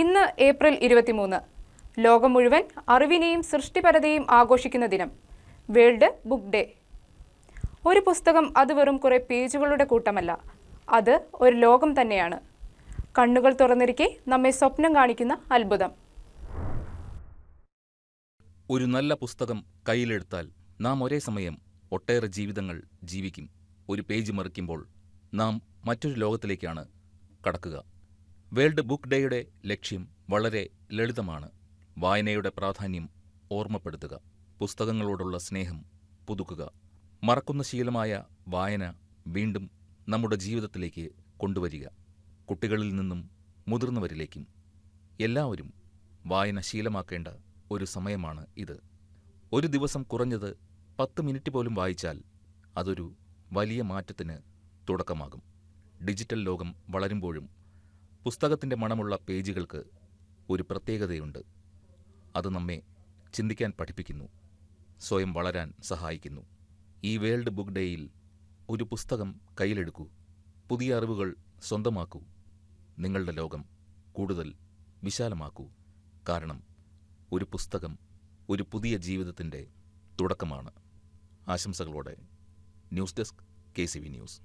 ഇന്ന് ഏപ്രിൽ 23. ലോകം മുഴുവൻ അറിവിനെയും സൃഷ്ടിപരതയും ആഘോഷിക്കുന്ന ദിനം. World book day. ഒരു പുസ്തകം അത് വെറും കുറേ പേജുകളുടെ കൂട്ടമല്ല, അത് ഒരു ലോകം തന്നെയാണ്. കണ്ണുകൾ തുറന്നിരിക്കെ നമ്മെ സ്വപ്നം കാണിക്കുന്ന അത്ഭുതം. ഒരു നല്ല പുസ്തകം കയ്യിലെടുത്താൽ നാം ഒരേ സമയം ഒട്ടേറെ ജീവിതങ്ങൾ ജീവിക്കും. ഒരു പേജ് മറിക്കുമ്പോൾ നാം മറ്റൊരു ലോകത്തിലേക്കാണ് കടക്കുക. വേൾഡ് ബുക്ക് ഡേയുടെ ലക്ഷ്യം വളരെ ലളിതമാണ്. വായനയുടെ പ്രാധാന്യം ഓർമ്മപ്പെടുത്തുക, പുസ്തകങ്ങളോടുള്ള സ്നേഹം പുതുക്കുക, മറക്കുന്ന ശീലമായ വായന വീണ്ടും നമ്മുടെ ജീവിതത്തിലേക്ക് കൊണ്ടുവരിക. കുട്ടികളിൽ നിന്നും മുതിർന്നവരിലേക്കും എല്ലാവരും വായന ശീലമാക്കേണ്ട ഒരു സമയമാണ് ഇത്. ഒരു ദിവസം കുറഞ്ഞത് 10 മിനിറ്റ് പോലും വായിച്ചാൽ അതൊരു വലിയ മാറ്റത്തിന് തുടക്കമാകും. ഡിജിറ്റൽ ലോകം വളരുമ്പോഴും പുസ്തകത്തിൻ്റെ മണമുള്ള പേജുകൾക്ക് ഒരു പ്രത്യേകതയുണ്ട്. അത് നമ്മെ ചിന്തിക്കാൻ പഠിപ്പിക്കുന്നു, സ്വയം വളരാൻ സഹായിക്കുന്നു. ഈ വേൾഡ് ബുക്ക് ഡേയിൽ ഒരു പുസ്തകം കയ്യിലെടുക്കൂ, പുതിയ അറിവുകൾ സ്വന്തമാക്കൂ, നിങ്ങളുടെ ലോകം കൂടുതൽ വിശാലമാക്കൂ. കാരണം ഒരു പുസ്തകം ഒരു പുതിയ ജീവിതത്തിൻ്റെ തുടക്കമാണ്. ആശംസകളോടെ ന്യൂസ് ഡെസ്ക് KCV ന്യൂസ്.